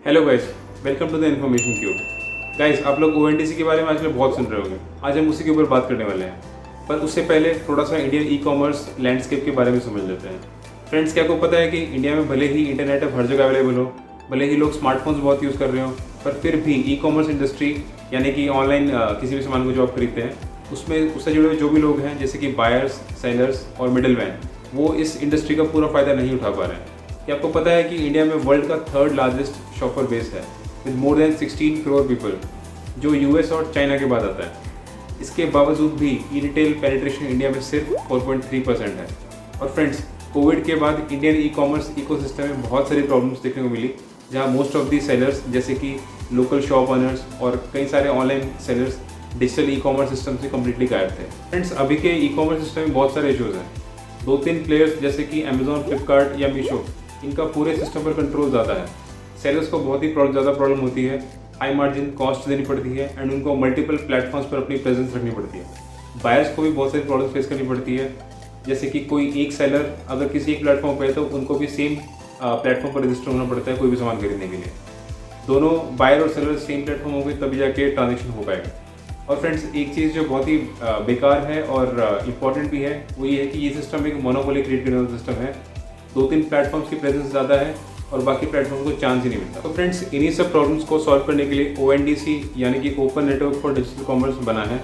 Hello guys, welcome to the information cube. Guys, आप लोग ONDC के बारे में आजकल बहुत सुन रहे होंगे। आज हम उसी के ऊपर बात करने वाले हैं, पर उससे पहले थोड़ा सा इंडियन ई कॉमर्स लैंडस्केप के बारे में समझ लेते हैं। फ्रेंड्स, क्या आपको पता है कि इंडिया में भले ही इंटरनेट अब हर जगह अवेलेबल हो, भले ही लोग स्मार्टफोन्स बहुत यूज़ कर रहे हो, पर फिर भी ई कॉमर्स इंडस्ट्री यानी कि ऑनलाइन किसी भी सामान को जो आप खरीदते हैं उसमें उससे जुड़े हुए जो भी लोग हैं, जैसे कि बायर्स, सेलर्स और मिडिल मैन, वो इस इंडस्ट्री का पूरा फ़ायदा नहीं उठा पा रहे हैं। क्या आपको पता है कि इंडिया में वर्ल्ड का थर्ड लार्जेस्ट शॉपर बेस है with more than 16 crore people, जो यूएस और चाइना के बाद आता है। इसके बावजूद भी ई रिटेल पेनिट्रेशन इंडिया में सिर्फ 4.3% है। और फ्रेंड्स, कोविड के बाद इंडियन ई कॉमर्स इकोसिस्टम में बहुत सारी प्रॉब्लम्स देखने को मिली, जहां मोस्ट ऑफ दी सेलर्स जैसे कि लोकल शॉप ऑनर्स और कई सारे online sellers digital e commerce system से कम्प्लीटली गायब थे। फ्रेंड्स, अभी के ई कॉमर्स सिस्टम में बहुत सारे इशूज़ हैं। 2-3 प्लेयर्स जैसे कि अमेजोन, फ्लिपकार्ट या मीशो, इनका पूरे सिस्टम पर कंट्रोल ज़्यादा है। सेलर्स को बहुत ही ज़्यादा प्रॉब्लम होती है, हाई मार्जिन कॉस्ट देनी पड़ती है एंड उनको मल्टीपल प्लेटफॉर्म्स पर अपनी प्रेजेंस रखनी पड़ती है। बायर्स को भी बहुत सारी प्रॉब्लम फेस करनी पड़ती है, जैसे कि कोई एक सेलर अगर किसी एक प्लेटफॉर्म पर है तो उनको भी सेम प्लेटफॉर्म पर रजिस्टर होना पड़ता है कोई भी सामान खरीदने के लिए। दोनों बायर और सेलर सेम प्लेटफॉर्म होंगे तभी जाके ट्रांजेक्शन हो पाएगा। और फ्रेंड्स, एक चीज़ जो बहुत ही बेकार है और इम्पॉर्टेंट भी है, वो ये है कि ये सिस्टम एक मोनोपोली क्रिएट करने वाला सिस्टम है। 2-3 प्लेटफॉर्म्स की प्रेजेंस ज़्यादा है और बाकी प्लेटफॉर्म को चांस ही नहीं मिलता। तो फ्रेंड्स, इन्हीं सब प्रॉब्लम्स को सॉल्व करने के लिए ONDC यानी कि open network for digital commerce बना है,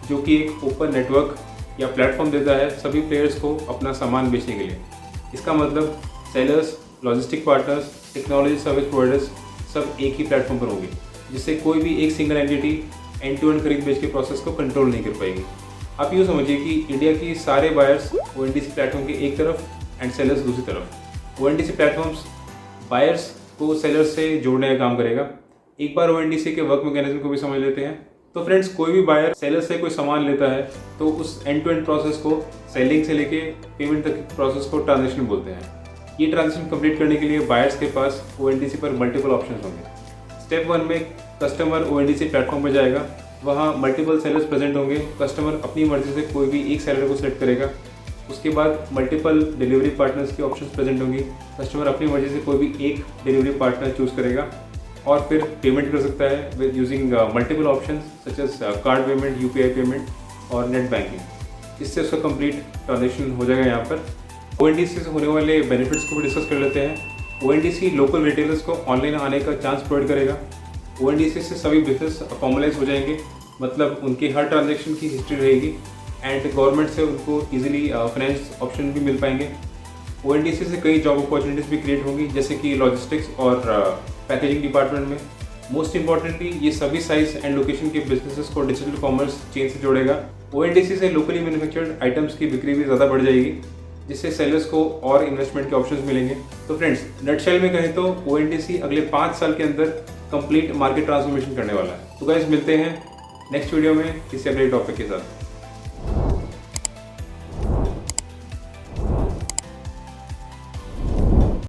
जो कि एक ओपन नेटवर्क या प्लेटफॉर्म देता है सभी प्लेयर्स को अपना सामान बेचने के लिए। इसका मतलब sellers, logistic partners, technology service providers सब एक ही प्लेटफॉर्म पर होंगे, जिससे कोई भी एक single entity end to end खरीद बेच के प्रोसेस को कंट्रोल नहीं कर पाएगी। आप यूँ समझिए कि इंडिया की सारे बायर्स ONDC प्लेटफॉर्म के एक तरफ एंड सेलर्स दूसरी तरफ। ONDC प्लेटफॉर्म्स बायर्स को सेलर्स से जोड़ने का काम करेगा। एक बार ONDC के वर्क मैकेनिज्म को भी समझ लेते हैं तो फ्रेंड्स, कोई भी बायर सेलर से कोई सामान लेता है तो उस एंड टू एंड प्रोसेस को, सेलिंग से लेके पेमेंट तक के प्रोसेस को ट्रांजेक्शन बोलते हैं। ये ट्रांजेक्शन कंप्लीट करने के लिए बायर्स के पास ONDC पर मल्टीपल ऑप्शन होंगे। स्टेप 1 में कस्टमर ONDC प्लेटफॉर्म पर जाएगा, वहाँ मल्टीपल सेलर्स प्रेजेंट होंगे। कस्टमर अपनी मर्जी से कोई भी एक सेलर को सिलेक्ट करेगा। उसके बाद मल्टीपल डिलीवरी पार्टनर्स की ऑप्शंस प्रेजेंट होंगी। कस्टमर अपनी मर्जी से कोई भी एक डिलीवरी पार्टनर चूज़ करेगा और फिर पेमेंट कर सकता है with using multiple options such as card payment, UPI payment और नेट बैंकिंग। इससे उसका कंप्लीट ट्रांजेक्शन हो जाएगा। यहाँ पर ONDC से होने वाले बेनिफिट्स को भी डिस्कस कर लेते हैं। ONDC लोकल रिटेलर्स को ऑनलाइन आने का चांस प्रोवाइड करेगा। ONDC से सभी बिजनेस फॉर्मलाइज हो जाएंगे, मतलब उनकी हर ट्रांजेक्शन की हिस्ट्री रहेगी एंड गवर्नमेंट से उनको इजीली फाइनेंस ऑप्शन भी मिल पाएंगे। ONDC से कई जॉब अपॉर्चुनिटीज़ भी क्रिएट होंगी, जैसे कि लॉजिस्टिक्स और पैकेजिंग डिपार्टमेंट में। मोस्ट इंपॉर्टेंटली, ये सभी साइज एंड लोकेशन के बिजनेसेस को डिजिटल कॉमर्स चेन से जोड़ेगा। ONDC से लोकली मैन्युफैक्चर्ड आइटम्स की बिक्री भी ज़्यादा बढ़ जाएगी, जिससे सेलर्स को और इन्वेस्टमेंट के ऑप्शंस मिलेंगे। तो फ्रेंड्स, नटशेल में कहें तो ONDC अगले 5 साल के अंदर कंप्लीट मार्केट ट्रांसफॉर्मेशन करने वाला है। तो गाइस, मिलते हैं नेक्स्ट वीडियो में किसी अपडेट टॉपिक के साथ।